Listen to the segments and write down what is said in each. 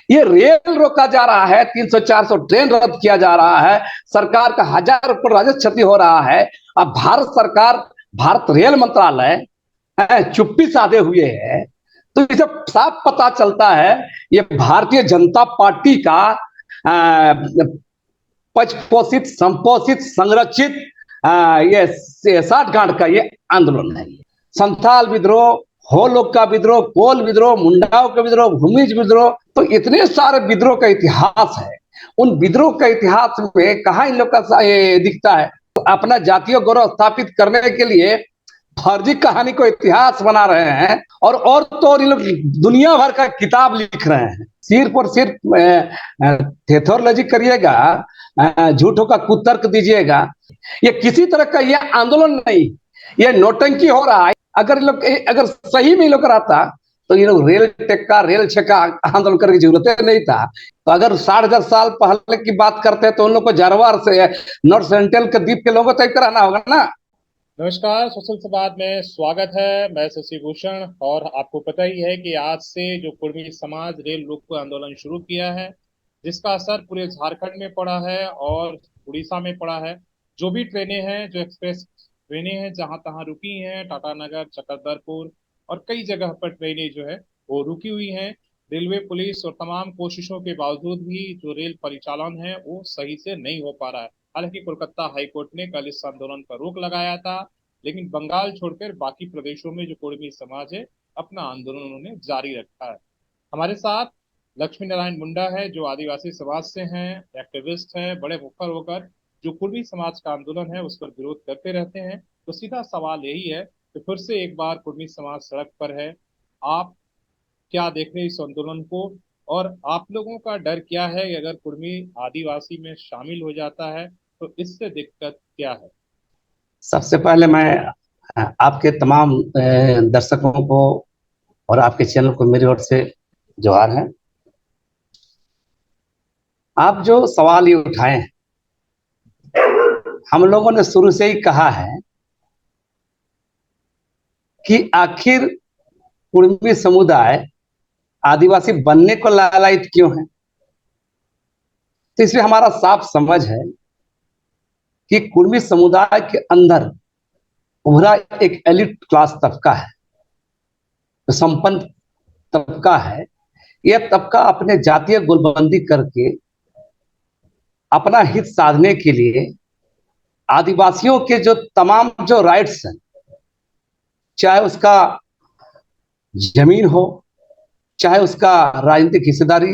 ये रेल रोका जा रहा है, 300-400 ट्रेन रद्द किया जा रहा है, सरकार का 1000 करोड़ राजस्व क्षति हो रहा है। अब भारत सरकार, भारत रेल मंत्रालय चुप्पी साधे हुए है। तो इसे साफ पता चलता है ये भारतीय जनता पार्टी का पचपोषित, संपोषित, संरक्षित ये साठगांठ का ये आंदोलन है। संथाल विद्रोह, होलोक का विद्रोह, कोल विद्रोह, मुंडाओं का विद्रोह, भूमिज विद्रोह, तो इतने सारे विद्रोह का इतिहास है। उन विद्रोह का इतिहास में कहाँ इन लोग का ये दिखता है? तो अपना जातीय गौरव स्थापित करने के लिए फर्जी कहानी को इतिहास बना रहे हैं, और तो और ये लोग दुनिया भर का किताब लिख रहे हैं। सिर्फ और सिर्फ थेथोलॉजी करिएगा, झूठों का कुतर्क दीजिएगा। ये किसी तरह का ये आंदोलन नहीं, ये नौटंकी हो रहा है। अगर सही में लोग रहता तो ये लोग रेल टेक्का, रेल छक्का आंदोलन करने की जरूरत नहीं था। तो अगर 60,000 साल पहले की बात करते हैं तो उन लोग को जरवार से, नॉर्थ सेंट्रल के द्वीप के लोगों तक रहना होगा ना। नमस्कार, सोशल संवाद में स्वागत है। मैं शशि भूषण। और आपको पता ही है कि आज से जो कुर्मी समाज रेल रोको आंदोलन शुरू किया है, जिसका असर पूरे झारखंड में पड़ा है और उड़ीसा में पड़ा है। जो भी ट्रेनें हैं, जो एक्सप्रेस ट्रेनें हैं, जहां तहां रुकी हैं, टाटानगर, चकरदरपुर और कई जगह पर ट्रेनें जो है वो रुकी हुई हैं। रेलवे पुलिस और तमाम कोशिशों के बावजूद भी जो रेल परिचालन है वो सही से नहीं हो पा रहा है। हालांकि कोलकाता हाईकोर्ट ने कल इस आंदोलन पर रोक लगाया था, लेकिन बंगाल छोड़कर बाकी प्रदेशों में जो कुर्मी समाज है अपना आंदोलन उन्होंने जारी रखा है। हमारे साथ लक्ष्मी नारायण मुंडा है, जो आदिवासी समाज से हैं, एक्टिविस्ट हैं, बड़े मुखर होकर जो कुर्मी समाज का आंदोलन है उस पर विरोध करते रहते हैं। तो सीधा सवाल यही है कि फिर से एक बार कुर्मी समाज सड़क पर है। आप क्या देख रहे हैं इस आंदोलन को, और आप लोगों का डर क्या है कि अगर कुर्मी आदिवासी में शामिल हो जाता है तो इससे दिक्कत क्या है? सबसे पहले मैं आपके तमाम दर्शकों को और आपके चैनल को मेरी ओर से जोहार है। आप जो सवाल ये उठाए हैं, हम लोगों ने शुरू से ही कहा है कि आखिर कुर्मी समुदाय आदिवासी बनने को लालायित क्यों है। तो इसलिए हमारा साफ समझ है कि कुर्मी समुदाय के अंदर उभरा एक एलिट क्लास तबका है, तो संपन्न तबका है। यह तबका अपने जातीय गोलबंदी करके अपना हित साधने के लिए आदिवासियों के जो तमाम जो राइट्स हैं, चाहे उसका जमीन हो, चाहे उसका राजनीतिक हिस्सेदारी,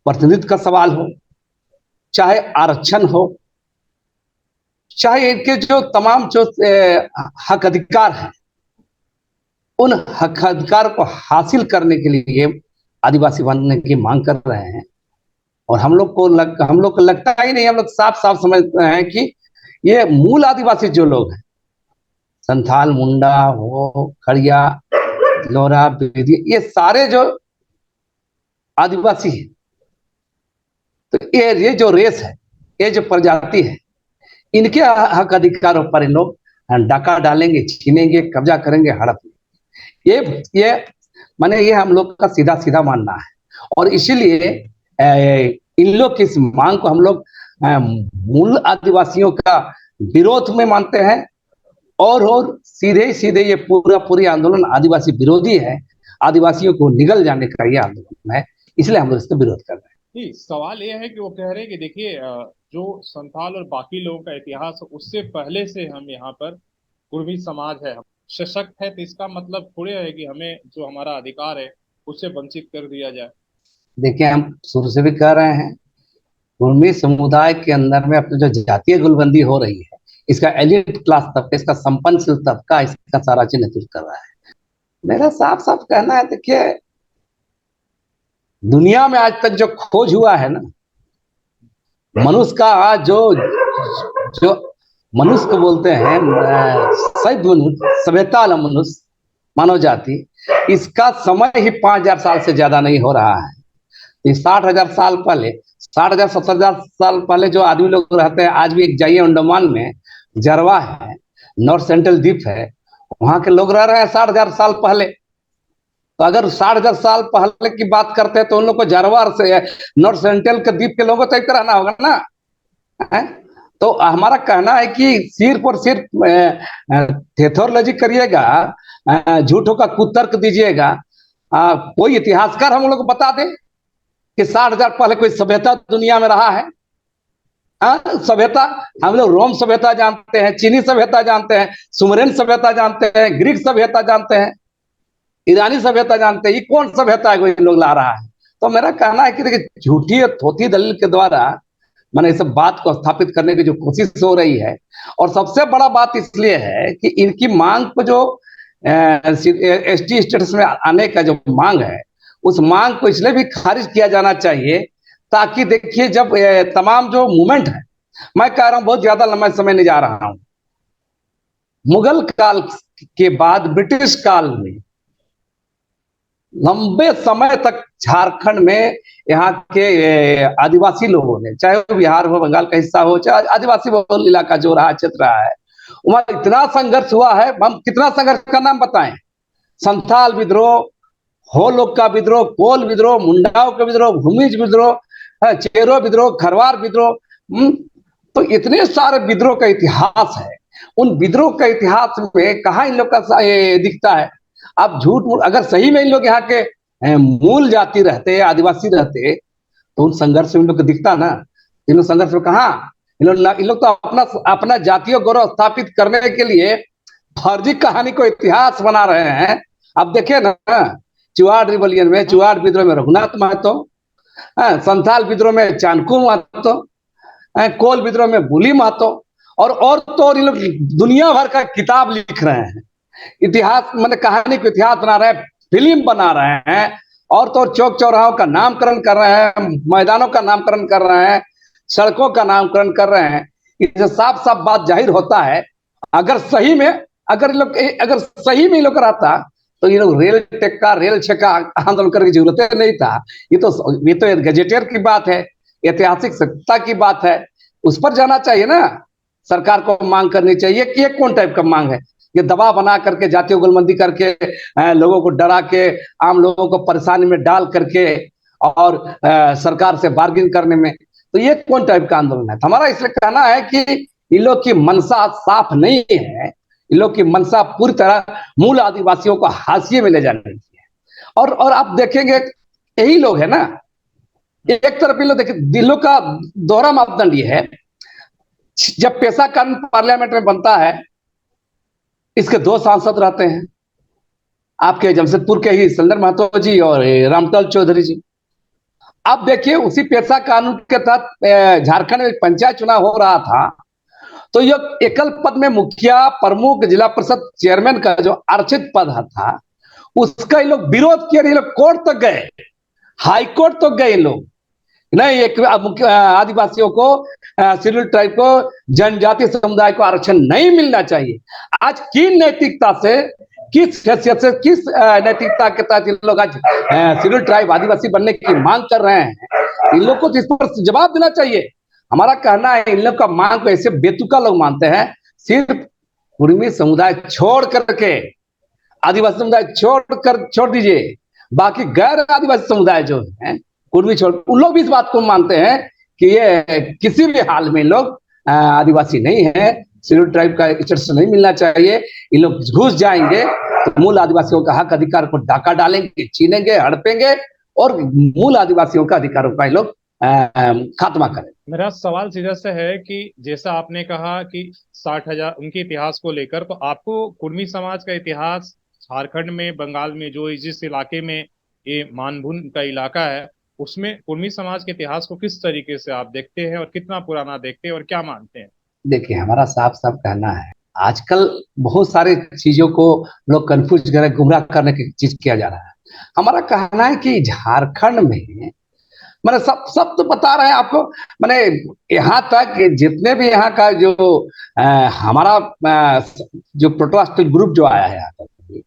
प्रतिनिधित्व का सवाल हो, चाहे आरक्षण हो, चाहे इनके जो तमाम जो हक अधिकार हैं, उन हक अधिकार को हासिल करने के लिए आदिवासी बनने की मांग कर रहे हैं। और हम लोग को लगता ही नहीं, हम लोग साफ साफ समझते हैं कि ये मूल आदिवासी जो लोग हैं, संथाल, मुंडा, हो, खड़िया, लोरा, बेदी, ये सारे जो आदिवासी हैं, तो ये जो रेस है, ये जो प्रजाति है, इनके हक अधिकारों पर इन लोग डाका डालेंगे, छीनेंगे, कब्जा करेंगे, हड़प ये माने ये हम लोग का सीधा सीधा मानना है। और इसीलिए इन लोग की इस मांग को हम लोग मूल आदिवासियों का विरोध में मानते हैं, और सीधे सीधे ये पूरी आंदोलन आदिवासी विरोधी है। आदिवासियों को निगल जाने का ये आंदोलन है, इसलिए हम लोग इसका विरोध कर रहे हैं। जी, सवाल यह है कि वो कह रहे हैं कि देखिए, जो संथाल और बाकी लोगों का इतिहास है उससे पहले से हम यहाँ पर कुर्मी समाज है, हम सशक्त है, तो इसका मतलब थोड़े है कि हमें जो हमारा अधिकार है उससे वंचित कर दिया जाए। देखिए, हम शुरू से भी कह रहे हैं, कुर्मी समुदाय के अंदर में अपनी जो जातीय गुलबंदी हो रही है, इसका एलिट क्लास तबका, इसका संपन्नशील तबका इसका सारा चीज नेतृत्व कर रहा है। मेरा साफ साफ कहना है, देखिए, दुनिया में आज तक जो खोज हुआ है ना, मनुष्य का जो जो मनुष्य को बोलते हैं सभ्यता वाला मनुष्य, मानव जाति, इसका समय ही 5,000 साल से ज्यादा नहीं हो रहा है। 60,000 साल पहले, 60,000 70,000 साल पहले जो आदमी लोग रहते हैं, आज भी एक जाइए अंडमान में, जरवा है, नॉर्थ सेंट्रल द्वीप है, वहां के लोग रह रहे हैं 60,000 साल पहले। तो अगर 60,000 साल पहले की बात करते हैं तो उन लोग को जारवार से नॉर्थ सेंट्रल के द्वीप के लोगों तक रहना होगा ना, है? तो हमारा कहना है कि सिर्फ और सिर्फ थेथोलॉजी करिएगा, झूठों का कुतर्क दीजिएगा। कोई इतिहासकार हम लोग को बता दे कि 60,000 पहले कोई सभ्यता दुनिया में रहा है। सभ्यता हम लोग रोम सभ्यता जानते हैं, चीनी सभ्यता जानते हैं, सुमरेन सभ्यता जानते हैं, ग्रीक सभ्यता जानते हैं, ईरानी सभ्यता जानते हैं। ये कौन सभ्यता है कोई लोग ला रहा है? तो मेरा कहना है कि देखिए, झूठी और थोथी दलील के द्वारा मैंने इस बात को स्थापित करने की जो कोशिश हो रही है, और सबसे बड़ा बात इसलिए है कि इनकी मांग को जो एसटी स्टेटस में आने का जो मांग है, उस मांग को इसलिए भी खारिज किया जाना चाहिए ताकि देखिए, जब तमाम जो मूवमेंट है, मैं कह रहा हूं बहुत ज्यादा लंबा समय नहीं जा रहा हूं, मुगल काल के बाद ब्रिटिश काल में लंबे समय तक झारखंड में यहाँ के आदिवासी लोगों ने, चाहे वो बिहार हो, बंगाल का हिस्सा हो, चाहे आदिवासी बहुल इलाका जो रहा, क्षेत्र रहा है, वहां इतना संघर्ष हुआ है। हम कितना संघर्ष का नाम बताएं? संथाल विद्रोह, हो लोग का विद्रोह, कोल विद्रोह, मुंडाओं का विद्रोह, भूमिज विद्रोह, चेरो विद्रोह, खरवार विद्रोह। तो इतने सारे विद्रोह का इतिहास है। उन विद्रोह का इतिहास में कहा इन लोग का दिखता है? आप झूठ, अगर सही में इन लोग यहाँ के मूल जाति रहते, आदिवासी रहते, तो उन संघर्ष में इन लोग को दिखता ना। इन लोग संघर्ष में कहा, इन लोग तो अपना अपना जातीय गौरव स्थापित करने के लिए फर्जी कहानी को इतिहास बना रहे हैं। अब देखिए ना, चुआड़ रिवलियन में, चुआड़ विद्रोह में रघुनाथ महतो, संथाल विद्रोह में चाणकू महतो, कोल विद्रोह में बुली महतो, और तो और ये लोग दुनिया भर का किताब लिख रहे हैं, इतिहास मैंने कहानी को इतिहास बना रहे हैं, फिल्म बना रहे हैं, और तो और चौक चौराहों का नामकरण कर रहे हैं, मैदानों का नामकरण कर रहे हैं, सड़कों का नामकरण कर रहे हैं। इससे साफ साफ बात जाहिर होता है, अगर सही में अगर सही में लोग रहता तो ये लोग रेल टेक्का, रेल छक्का आंदोलन करने की जरूरत नहीं था। ये तो गजेटियर की बात है, ऐतिहासिक सत्ता की बात है, उस पर जाना चाहिए ना। सरकार को मांग करनी चाहिए कि ये कौन टाइप का मांग है? ये दबाव बना करके, जातीय गोलबंदी करके, लोगों को डरा के, आम लोगों को परेशानी में डाल करके, और सरकार से बार्गेन करने में, तो ये कौन टाइप का आंदोलन है? हमारा इसलिए कहना है कि इन लोग की मनसा साफ नहीं है। इन लोग की मनसा पूरी तरह मूल आदिवासियों को हाशिए में ले जाने की है। और आप देखेंगे, यही लोग है ना, एक तरफ इन लोग देखिए, दिलों का दोहरा मापदंड ये है, जब पेशा कानून पार्लियामेंट में बनता है, इसके दो सांसद रहते हैं, आपके जमशेदपुर के ही सुंदर महतो जी और रामटल चौधरी जी। अब देखिए, उसी पेशा कानून के तहत झारखंड में पंचायत चुनाव हो रहा था, तो ये एकल पद में मुखिया, प्रमुख, जिला परिषद चेयरमैन का जो आरक्षित पद था, उसका ये लोग विरोध किए, ये लोग कोर्ट तक गए, हाई कोर्ट तक गए लोग, नहीं एक आदिवासियों को, शेड्यूल ट्राइब को, जनजातीय समुदाय को आरक्षण नहीं मिलना चाहिए। आज किन नैतिकता से, किस हैसियत से, किस नैतिकता के तहत इन लोग आज शेड्यूल ट्राइब आदिवासी बनने की मांग कर रहे हैं? इन लोग को इस पर जवाब देना चाहिए। हमारा कहना है, इन लोग का मांग को ऐसे बेतुका लोग मानते हैं। सिर्फ कुर्मी समुदाय छोड़ करके, आदिवासी समुदाय छोड़ दीजिए, बाकी गैर आदिवासी समुदाय जो है, कुर्मी छोड़, उन लोग भी इस बात को मानते हैं कि ये किसी भी हाल में लोग आदिवासी नहीं है, शेड्यूल ट्राइब का स्टेटस नहीं मिलना चाहिए। इन लोग घुस जाएंगे तो मूल आदिवासियों का हक अधिकार को डाका डालेंगे, छीनेंगे, हड़पेंगे, और मूल आदिवासियों का अधिकारों का लोग खात्मा करें। मेरा सवाल सीधा से है कि जैसा आपने कहा कि 60,000 उनके इतिहास को लेकर, तो आपको कुर्मी समाज का इतिहास झारखंड में, बंगाल में, जो जिस इलाके में ये मानभून का इलाका है, उसमें कुर्मी समाज के इतिहास को किस तरीके से आप देखते हैं, और कितना पुराना देखते हैं, और क्या मानते हैं? देखिए, हमारा साफ साफ कहना है, आजकल बहुत सारी चीजों को लोग कंफ्यूज कर, गुमराह करने की चीज किया जा रहा है। हमारा कहना है कि झारखंड में मैंने सब तो बता रहे हैं आपको, मैंने यहाँ तक जितने भी यहाँ का जो हमारा जो प्रोटोस्टेंट ग्रुप जो आया है यहाँ तक,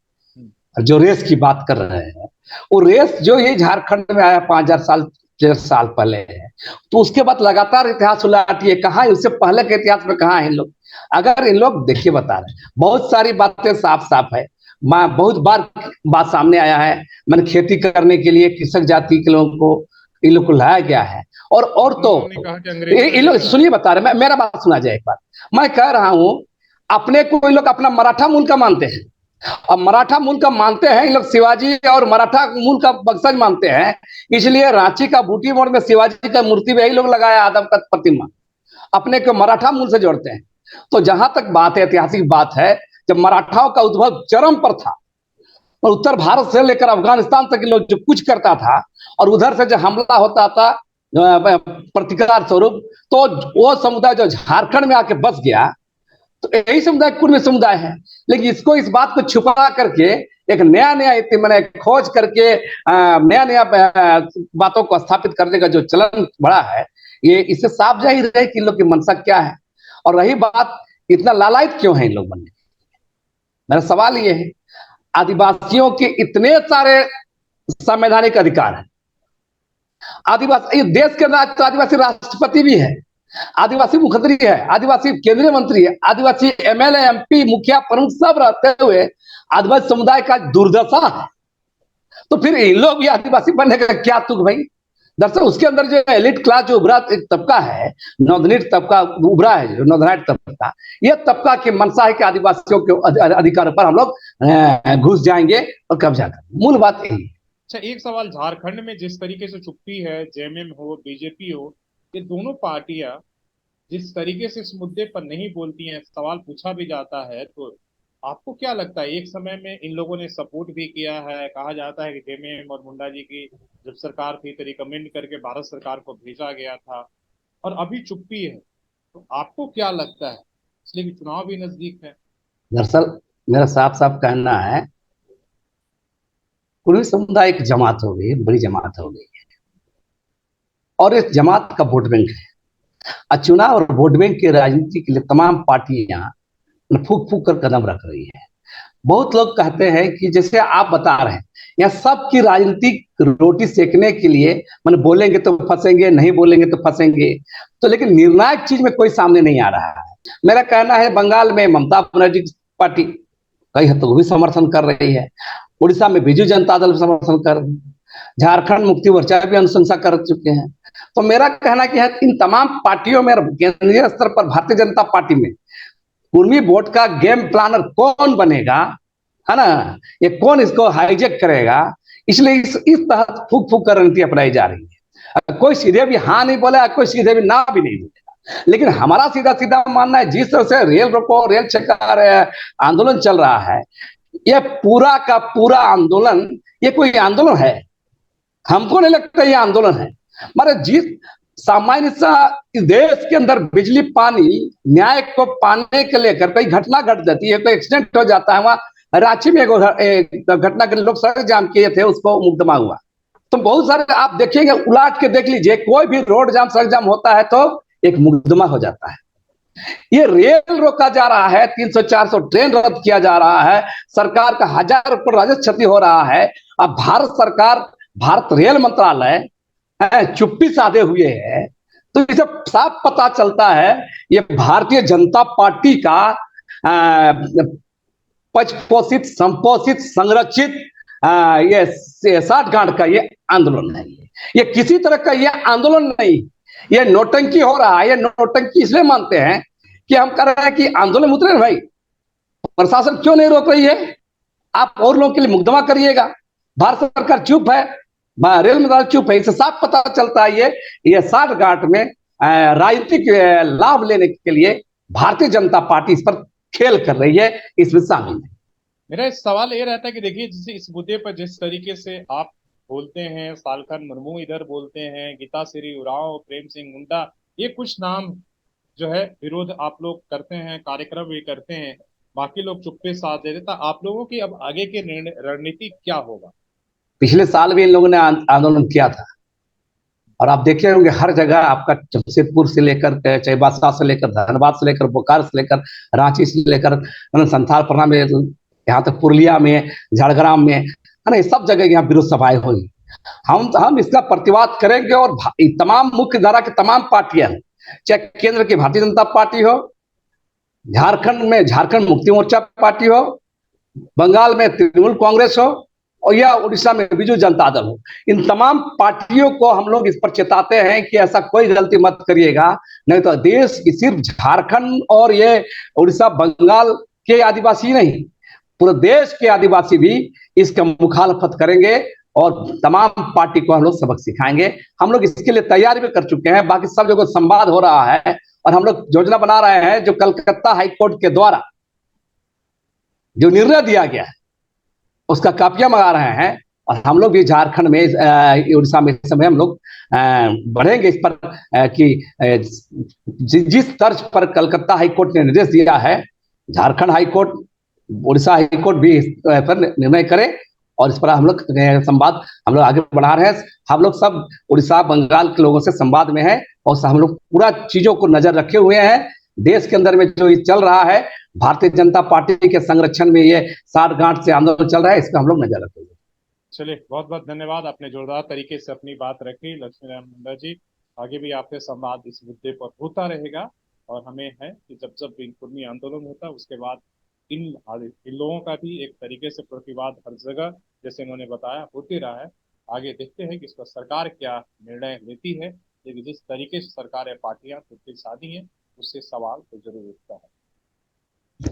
जो रेस की बात कर रहे हैं, वो रेस जो ये झारखंड में आया 5,000 साल 6 साल पहले है, तो उसके बाद लगातार इतिहास उलाटिए, कहाँ है उससे पहले के इतिहास में, कहाँ है इन लोग? अगर इन लोग देखिए, बता रहे हैं बहुत सारी बातें साफ साफ है। बहुत बार बात सामने आया है, मैंने खेती करने के लिए कृषक जाति के लोगों को इन लोग को लाया गया है। और तो उन्होंने कहा कि अंग्रेजों ने इन लोग लेकर आया। सुनिए, बता रहे, मेरा बात सुना जाए एक बार। मैं कह रहा हूं, अपने को इन लोग अपना मराठा मूल का मानते हैं, अब मराठा मूल का मानते हैं इन लोग, शिवाजी और मराठा मूल का वंशज मानते हैं। इसलिए रांची का बूटी मोड़ में शिवाजी का मूर्ति भी यही लोग लगाया, आदम का प्रतिमा, अपने को मराठा मूल से जोड़ते हैं। तो जहां तक बात है, ऐतिहासिक बात है, जब मराठाओं का उद्भव चरम पर था और उत्तर भारत से लेकर अफगानिस्तान तक लोग जो कुछ करता था, और उधर से जो हमला होता था प्रतिकार स्वरूप, तो वो समुदाय जो झारखंड में आके बस गया, तो यही समुदाय कुर्मी समुदाय है। लेकिन इसको, इस बात को छुपा करके एक नया नया मैंने खोज करके नया नया बातों को स्थापित करने का जो चलन बढ़ा है, ये इससे साफ जाहिर है कि इन लोग की मंशा क्या है। और रही बात, इतना लालायित क्यों है इन लोग बनने, मेरा सवाल ये है। आदिवासियों के इतने सारे संवैधानिक अधिकार हैं, आदिवासी देश के तो आदिवासी राष्ट्रपति भी है, आदिवासी मुख्यमंत्री है, आदिवासी केंद्रीय मंत्री है, आदिवासी एमएलए एमपी मुखिया प्रमुख सब रहते हुए आदिवासी समुदाय का दुर्दशा है। तो फिर इन लोग भी आदिवासी बनने का क्या तुक भाई? दरअसल उसके अंदर जो एलिट क्लास जो उभरा एक तबका है, नॉर्दर्निट तबका उभरा है, जो नॉर्दर्नाइट तबका, यह तबका की मंशा है कि आदिवासियों के अधिकारों पर हम लोग घुस जाएंगे और कब्जा करेंगे। मूल बात यही है। अच्छा, एक सवाल, झारखंड में जिस तरीके से चुप्पी है, जेएमएम हो बीजेपी हो, ये दोनों पार्टियां जिस तरीके से इस मुद्दे पर नहीं बोलती हैं, सवाल पूछा भी जाता है, तो आपको क्या लगता है? एक समय में इन लोगों ने सपोर्ट भी किया है, कहा जाता है कि जेएमएम और मुंडा जी की जब सरकार थी तो रिकमेंड करके भारत सरकार को भेजा गया था, और अभी चुप्पी है। तो आपको क्या लगता है, इसलिए कि चुनाव भी नजदीक है? दरअसल मेरा साफ साफ कहना है, कुर्मी समुदाय एक जमात हो गई, बड़ी जमात हो गई, और इस जमात का वोट बैंक है। चुनाव और वोट बैंक की राजनीति के लिए तमाम पार्टियां फूक फूक कर कदम रख रही है। बहुत लोग कहते हैं कि जैसे आप बता रहे हैं, यहाँ सबकी राजनीतिक रोटी सेकने के लिए, मैंने बोलेंगे तो फंसेंगे, नहीं बोलेंगे तो फंसेंगे, तो लेकिन निर्णायक चीज में कोई सामने नहीं आ रहा है। मेरा कहना है, बंगाल में ममता बनर्जी पार्टी कई हद तक भी समर्थन कर रही है, उड़ीसा में बीजू जनता दल समर्थन कर रही है, झारखंड मुक्ति मोर्चा भी अनुशंसा कर चुके हैं। तो मेरा कहना कि है, इन तमाम पार्टियों में, केंद्रीय स्तर पर भारतीय जनता पार्टी में कुर्मी वोट का गेम प्लानर कौन बनेगा, है ना, ये कौन इसको हाईजेक करेगा, इसलिए इस तहत फूक फूक कर रणनीति अपनाई जा रही है। कोई सीधे भी हाँ नहीं बोला, कोई सीधे भी ना भी नहीं बोलेगा, लेकिन हमारा सीधा सीधा मानना है, जिस तरह से रेल रोको रेल चक्कर आंदोलन चल रहा है, ये पूरा का पूरा आंदोलन, ये कोई आंदोलन है? हमको नहीं लगता ये आंदोलन है। मारे जिस सामान्य सा इस देश के अंदर बिजली पानी न्याय को पाने के लेकर कोई घटना घट जाती है, कोई एक्सीडेंट हो जाता है, वहां रांची में एक घटना के लोग सड़क जाम किए थे, उसको मुकदमा हुआ। तो बहुत सारे आप देखेंगे, उलाट के देख लीजिए, कोई भी रोड जाम सड़क जाम होता है तो एक मुकदमा हो जाता है। ये रेल रोका जा रहा है, 300-400 ट्रेन रद्द किया जा रहा है, सरकार का 1000 करोड़ राजस्व क्षति हो रहा है। अब भारत सरकार, भारत रेल मंत्रालय चुप्पी साधे हुए है, तो इसे साफ पता चलता है ये भारतीय जनता पार्टी का पचपोषित, संपोषित, संरक्षित ये साठगांठ का ये आंदोलन नहीं है। ये किसी तरह का ये आंदोलन नहीं, ये नोटंकी हो रहा है। ये नोटंकी इसलिए मानते हैं कि हम कह रहे हैं कि आंदोलन उतरे भाई, प्रशासन क्यों नहीं रोक रही है? आप और लोगों के लिए मुकदमा करिएगा, भारत सरकार चुप है, रेल मंत्रालय चुप है। इससे साफ पता चलता है ये साठगांठ में राजनीतिक लाभ लेने के लिए भारतीय जनता पार्टी इस पर खेल कर रही है, इसमें शामिल है। मेरा इस सवाल ये रहता है कि देखिए, जैसे इस मुद्दे पर जिस तरीके से आप बोलते हैं, सालखन मुर्मू इधर बोलते हैं, गीताश्री उरांव, प्रेम सिंह मुंडा, ये कुछ नाम जो है विरोध आप लोग करते हैं, कार्यक्रम भी करते हैं, बाकी लोग चुप्पे साथ दे देता। आप लोगों की अब आगे की रणनीति क्या होगा? पिछले साल भी इन लोगों ने आंदोलन किया था, और आप देखे होंगे हर जगह आपका, जमशेदपुर से लेकर चाईबासा से लेकर धनबाद से लेकर बोकारो से लेकर रांची से लेकर संथाल परगना में, यहाँ तक पुरुलिया में, झाड़ग्राम में, है ना, सब जगह यहाँ विरोध सभाएं हुई। हम इसका प्रतिवाद करेंगे, और तमाम मुख्य धारा की तमाम पार्टियां, चाहे केंद्र की भारतीय जनता पार्टी हो, झारखंड में झारखंड मुक्ति मोर्चा पार्टी हो, बंगाल में तृणमूल कांग्रेस हो और या उड़ीसा में बिजू जनता दल हो, इन तमाम पार्टियों को हम लोग इस पर चेताते हैं कि ऐसा कोई गलती मत करिएगा, नहीं तो देश की सिर्फ झारखंड और ये उड़ीसा बंगाल के आदिवासी नहीं, पूरे देश के आदिवासी भी इसका मुखालफत करेंगे और तमाम पार्टी को हम लोग सबक सिखाएंगे। हम लोग इसके लिए तैयारी भी कर चुके हैं, बाकी सब जगह संवाद हो रहा है और हम लोग योजना बना रहे हैं जो कलकत्ता हाईकोर्ट के द्वारा जो निर्णय दिया गया है उसका कापियां मंगा रहे हैं। और हम लोग भी झारखंड में उड़ीसा में इस समय हम लोग बढ़ेंगे इस पर कि जिस तर्ज पर कलकत्ता हाईकोर्ट ने निर्देश दिया है, झारखंड हाईकोर्ट उड़ीसा हाईकोर्ट भी इस पर निर्णय करे और इस पर हम लोग संवाद हम लोग आगे बढ़ा रहे हैं। हम लोग सब उड़ीसा बंगाल के लोगों से संवाद में है और हम लोग पूरा चीजों को नजर रखे हुए हैं। देश के अंदर में जो चल रहा है, भारतीय जनता पार्टी के संरक्षण में ये साठ गांठ से आंदोलन चल रहा है, इसका हम लोग नजर रखेंगे। चलिए, बहुत बहुत धन्यवाद, आपने जोरदार तरीके से अपनी बात रखी लक्ष्मी नारायण मुंडा जी। आगे भी आपसे संवाद इस मुद्दे पर होता रहेगा और हमें है कि जब जब इन कुर्मी आंदोलन होता है उसके बाद इन लोगों का भी एक तरीके से प्रतिवाद हर जगह, जैसे उन्होंने बताया, होती रहा है। आगे देखते हैं कि इस पर सरकार क्या निर्णय लेती है, लेकिन जिस तरीके से सरकार या पार्टियां खुद की साधी हैं उससे सवाल तो जरूर उठता है।